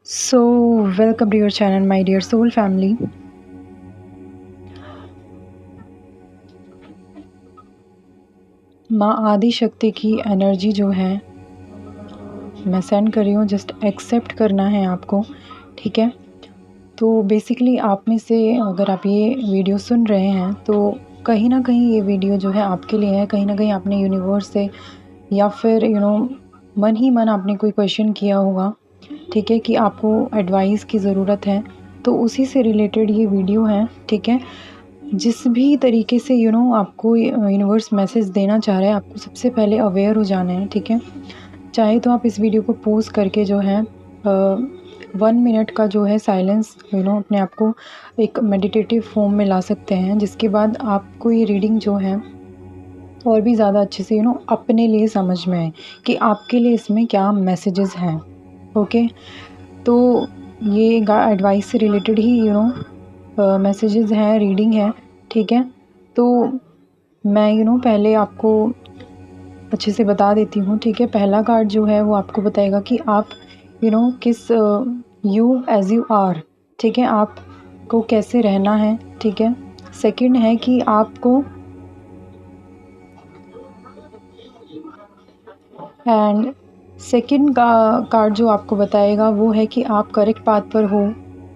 So, welcome to your channel, my dear soul family. माँ आदि शक्ति की एनर्जी जो है मैं सेंड कर रही हूँ, जस्ट एक्सेप्ट करना है आपको, ठीक है। तो बेसिकली आप में से अगर आप ये वीडियो सुन रहे हैं तो कहीं ना कहीं ये वीडियो जो है आपके लिए है। कहीं ना कहीं आपने यूनिवर्स से या फिर मन ही मन आपने कोई क्वेश्चन किया होगा, ठीक है, कि आपको एडवाइस की ज़रूरत है। तो उसी से रिलेटेड ये वीडियो है, ठीक है। जिस भी तरीके से आपको यूनिवर्स मैसेज देना चाह रहा है, आपको सबसे पहले अवेयर हो जाना है, ठीक है। चाहे तो आप इस वीडियो को पॉज़ करके जो है 1 मिनट का जो है साइलेंस अपने आप को एक मेडिटेटिव फॉर्म में ला सकते हैं, जिसके बाद आपको ये रीडिंग जो है और भी ज़्यादा अच्छे से अपने लिए समझ में आए कि आपके लिए इसमें क्या मैसेजेस हैं। ओके, तो ये एडवाइस से रिलेटेड ही मैसेजेस हैं, रीडिंग है, ठीक है। तो मैं पहले आपको अच्छे से बता देती हूँ, ठीक है। पहला कार्ड जो है वो आपको बताएगा कि आप किस यू एज यू आर, ठीक है, आपको कैसे रहना है, ठीक है। सेकंड है कि आपको एंड सेकंड का कार्ड जो आपको बताएगा वो है कि आप करेक्ट पाथ पर हो,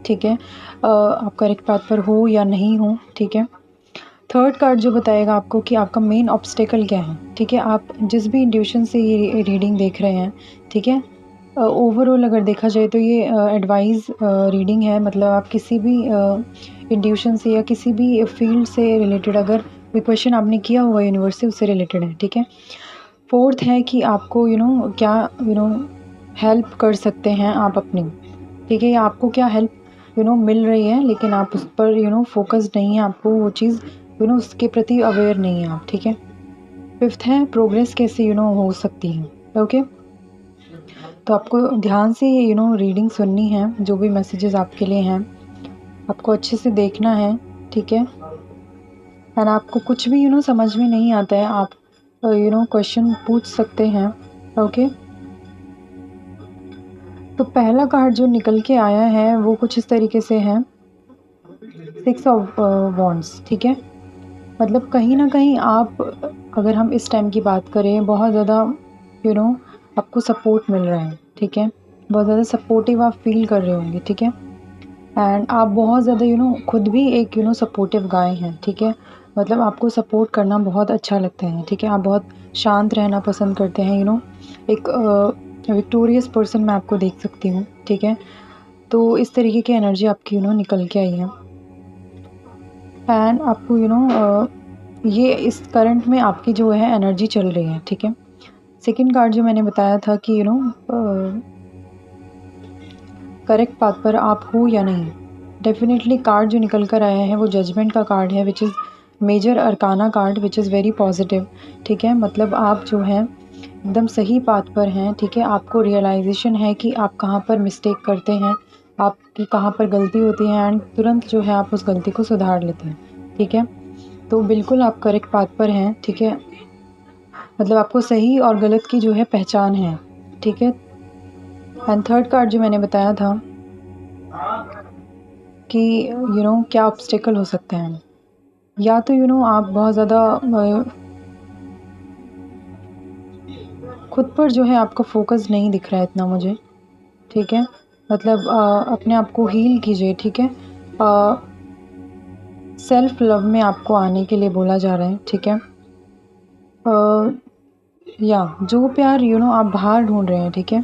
ठीक है। आप करेक्ट पाथ पर हो या नहीं हो, ठीक है। थर्ड कार्ड जो बताएगा आपको कि आपका मेन ऑब्स्टेकल क्या है, ठीक है। आप जिस भी इंट्यूशन से ये रीडिंग देख रहे हैं, ठीक है। ओवरऑल अगर देखा जाए तो ये एडवाइस रीडिंग है, मतलब आप किसी भी इंट्यूशन से या किसी भी फील्ड से रिलेटेड अगर कोई क्वेश्चन आपने किया हुआ यूनिवर्स से, उससे रिलेटेड है, ठीक है। फोर्थ है कि आपको क्या हेल्प कर सकते हैं आप अपनी, ठीक है, या आपको क्या हेल्प मिल रही है, लेकिन आप उस पर फोकस्ड नहीं है, आपको वो चीज़ उसके प्रति अवेयर नहीं है आप, ठीक है। फिफ्थ है प्रोग्रेस कैसे हो सकती है। ओके, तो आपको ध्यान से ये रीडिंग सुननी है, जो भी मैसेजेस आपके लिए हैं आपको अच्छे से देखना है, ठीक है। एंड आपको कुछ भी समझ में नहीं आता है, आप क्वेश्चन पूछ सकते हैं। ओके, तो पहला कार्ड जो निकल के आया है वो कुछ इस तरीके से है, 6 ऑफ वॉन्ड्स, ठीक है। मतलब कहीं ना कहीं आप, अगर हम इस टाइम की बात करें, बहुत ज़्यादा आपको सपोर्ट मिल रहा है, ठीक है। बहुत ज़्यादा सपोर्टिव आप फील कर रहे होंगे, ठीक है। एंड आप बहुत ज़्यादा खुद भी एक सपोर्टिव गाय हैं, ठीक है। मतलब आपको सपोर्ट करना बहुत अच्छा लगता है, ठीक है। आप बहुत शांत रहना पसंद करते हैं, एक विक्टोरियस पर्सन मैं आपको देख सकती हूँ, ठीक है। तो इस तरीके की एनर्जी आपकी निकल के आई है। एंड आपको ये इस करंट में आपकी जो है एनर्जी चल रही है, ठीक है। सेकंड कार्ड जो मैंने बताया था कि करेक्ट पाथ पर आप हो या नहीं, डेफिनेटली कार्ड जो निकल कर आया है वो जजमेंट का कार्ड है, which is major arcana card, which is very positive, ठीक है। मतलब आप जो हैं एकदम सही पाथ पर हैं, ठीक है। आपको रियलाइजेशन है कि आप कहाँ पर मिस्टेक करते हैं, आपकी कहाँ पर गलती होती है, एंड तुरंत जो है आप उस गलती को सुधार लेते हैं, ठीक है। तो बिल्कुल आप करेक्ट पाथ पर हैं, ठीक है। मतलब आपको सही और गलत की जो है पहचान है, ठीक है। एंड थर्ड कार्ड जो मैंने बताया था कि क्या ऑब्स्टेकल हो सकते हैं, या तो आप बहुत ज़्यादा खुद पर जो है आपका फोकस नहीं दिख रहा है इतना मुझे, ठीक है। मतलब अपने आप को हील कीजिए, ठीक है। सेल्फ लव में आपको आने के लिए बोला जा रहा है, ठीक है। या जो प्यार आप बाहर ढूंढ रहे हैं, ठीक है,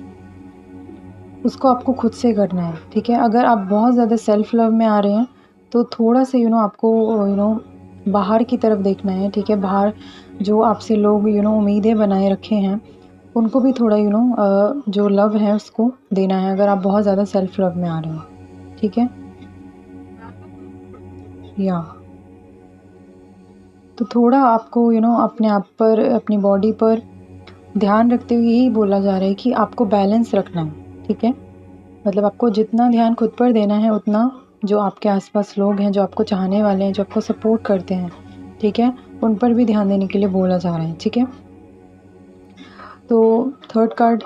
उसको आपको खुद से करना है, ठीक है। अगर आप बहुत ज़्यादा सेल्फ लव में आ रहे हैं तो थोड़ा सा आपको बाहर की तरफ देखना है, ठीक है। बाहर जो आपसे लोग उम्मीदें बनाए रखे हैं, उनको भी थोड़ा जो लव है उसको देना है, अगर आप बहुत ज़्यादा सेल्फ लव में आ रहे हैं, ठीक है। या तो थोड़ा आपको अपने आप पर, अपनी बॉडी पर ध्यान रखते हुए यही बोला जा रहा है कि आपको बैलेंस रखना है, ठीक है। मतलब आपको जितना ध्यान खुद पर देना है, उतना जो आपके आसपास लोग हैं, जो आपको चाहने वाले हैं, जो आपको सपोर्ट करते हैं, ठीक है, उन पर भी ध्यान देने के लिए बोला जा रहा है, ठीक है। तो third card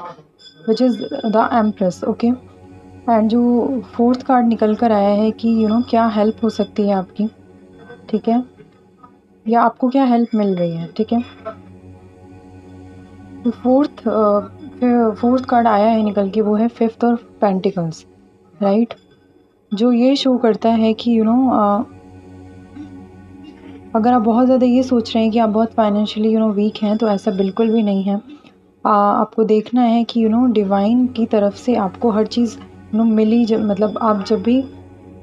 which is the empress, okay. And जो फोर्थ कार्ड निकल कर आया है कि क्या हेल्प हो सकती है आपकी, ठीक है, या आपको क्या हेल्प मिल रही है, ठीक है। जो फोर्थ कार्ड आया है निकल के, वो है 5th ऑफ पेंटिकल्स, राइट। जो ये शो करता है कि अगर आप बहुत ज़्यादा ये सोच रहे हैं कि आप बहुत फाइनेंशियली वीक हैं, तो ऐसा बिल्कुल भी नहीं है। आपको देखना है कि डिवाइन की तरफ से आपको हर चीज़ मिली, मतलब आप जब भी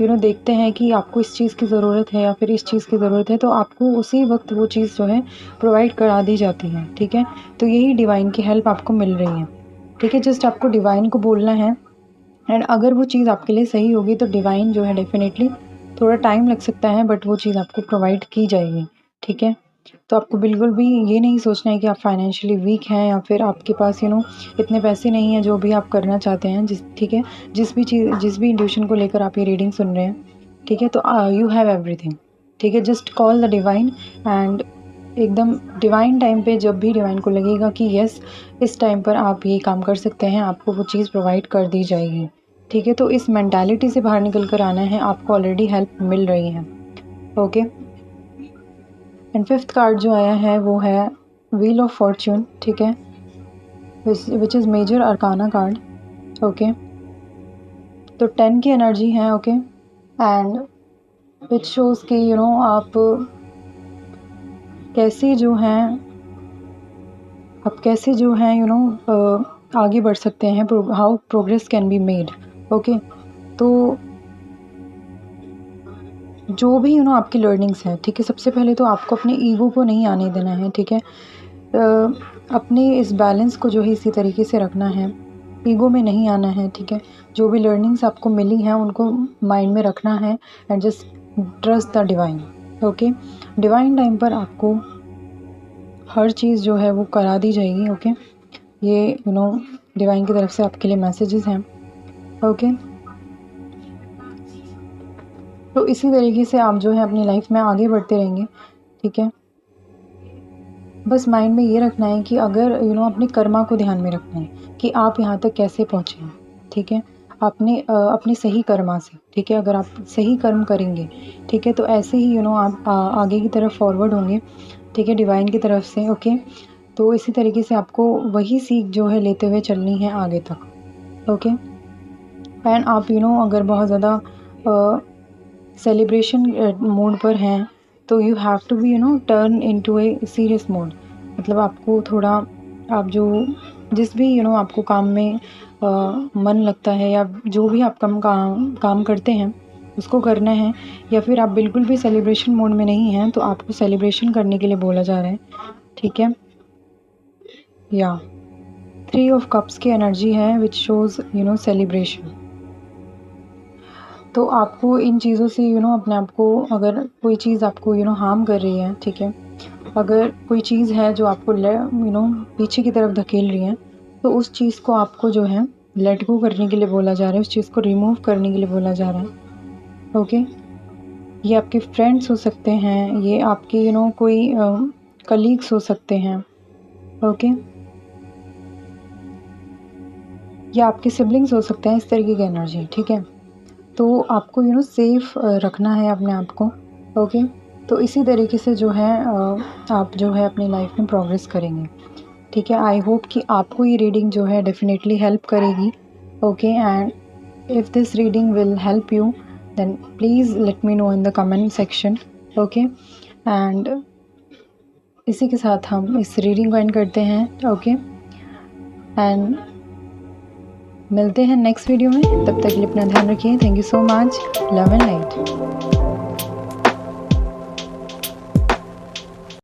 देखते हैं कि आपको इस चीज़ की ज़रूरत है या फिर इस चीज़ की ज़रूरत है, तो आपको उसी वक्त वो चीज़ जो है प्रोवाइड करा दी जाती है, ठीक है। तो यही डिवाइन की हेल्प आपको मिल रही है, ठीक है। जस्ट आपको डिवाइन को बोलना है, एंड अगर वो चीज़ आपके लिए सही होगी तो डिवाइन जो है डेफिनेटली, थोड़ा टाइम लग सकता है बट वो चीज़ आपको प्रोवाइड की जाएगी, ठीक है। तो आपको बिल्कुल भी ये नहीं सोचना है कि आप फाइनेंशियली वीक हैं या फिर आपके पास इतने पैसे नहीं हैं जो भी आप करना चाहते हैं, ठीक है। जिस भी इंट्यूशन को लेकर आप ये रीडिंग सुन रहे हैं, ठीक है, तो यू हैव एवरीथिंग, ठीक है। Just call the divine, and एकदम डिवाइन टाइम पे जब भी डिवाइन को लगेगा कि यस, इस टाइम पर आप ये काम कर सकते हैं, आपको वो चीज़ प्रोवाइड कर दी जाएगी, ठीक है। तो इस मेंटालिटी से बाहर निकल कर आना है, आपको ऑलरेडी हेल्प मिल रही है, ओके। एंड 5th कार्ड जो आया है वो है व्हील ऑफ फॉर्च्यून, ठीक है, which is major arcana card, okay. तो 10 की एनर्जी है, ओके, एंड विच शोज़ कि आप कैसे जो हैं आगे बढ़ सकते हैं, how progress can be made, okay. तो जो भी आपकी लर्निंग्स हैं, ठीक है, सबसे पहले तो आपको अपने ईगो को नहीं आने देना है, ठीक है। अपने इस बैलेंस को जो है इसी तरीके से रखना है, ईगो में नहीं आना है, ठीक है। जो भी लर्निंग्स आपको मिली हैं उनको माइंड में रखना है, and just trust the divine, okay. Divine time पर आपको हर चीज़ जो है वो करा दी जाएगी, ओके। ये डिवाइन की तरफ से आपके लिए मैसेजेस हैं, ओके। तो इसी तरीके से आप जो है अपनी लाइफ में आगे बढ़ते रहेंगे, ठीक है। बस माइंड में ये रखना है कि अगर अपने कर्मा को ध्यान में रखना है कि आप यहाँ तक कैसे पहुँचे हैं, ठीक है। अपने सही कर्मा से, ठीक है, अगर आप सही कर्म करेंगे, ठीक है, तो ऐसे ही आप आगे की तरफ फॉरवर्ड होंगे, ठीक है, डिवाइन की तरफ से, ओके। तो इसी तरीके से आपको वही सीख जो है लेते हुए चलनी है आगे तक, ओके। एंड आप अगर बहुत ज़्यादा सेलिब्रेशन मोड पर हैं, तो you have to be turn into a serious mode. मतलब आपको थोड़ा, आप जिस भी आपको काम में मन लगता है, या जो भी आप काम करते हैं उसको करना है, या फिर आप बिल्कुल भी सेलिब्रेशन मोड में नहीं हैं तो आपको सेलिब्रेशन करने के लिए बोला जा रहा है, ठीक है। या 3 ऑफ कप्स की एनर्जी है विच शोज़ सेलिब्रेशन। तो आपको इन चीज़ों से अपने आप को, अगर कोई चीज़ आपको हार्म कर रही है, ठीक है, अगर कोई चीज़ है जो आपको पीछे की तरफ धकेल रही है, तो उस चीज़ को आपको जो है लेट गो करने के लिए बोला जा रहा है, उस चीज़ को रिमूव करने के लिए बोला जा रहा है, ओके। ये आपके फ्रेंड्स हो सकते हैं, ये आपके कोई कलीग्स हो सकते हैं, ओके, या आपके सिबलिंग्स हो सकते हैं, इस तरीके की एनर्जी, ठीक है। तो आपको सेफ़ रखना है अपने आप को, ओके। तो इसी तरीके से जो है आप जो है अपनी लाइफ में प्रोग्रेस करेंगे, ठीक है। आई होप कि आपको ये रीडिंग जो है डेफिनेटली हेल्प करेगी, okay. And if this reading will help you, then please let me know in the comment section, okay. And इसी के साथ हम इस रीडिंग को एंड करते हैं, ओके। एंड मिलते हैं नेक्स्ट वीडियो में, तब तक के लिए अपना ध्यान रखिए। Thank you so much, love and light.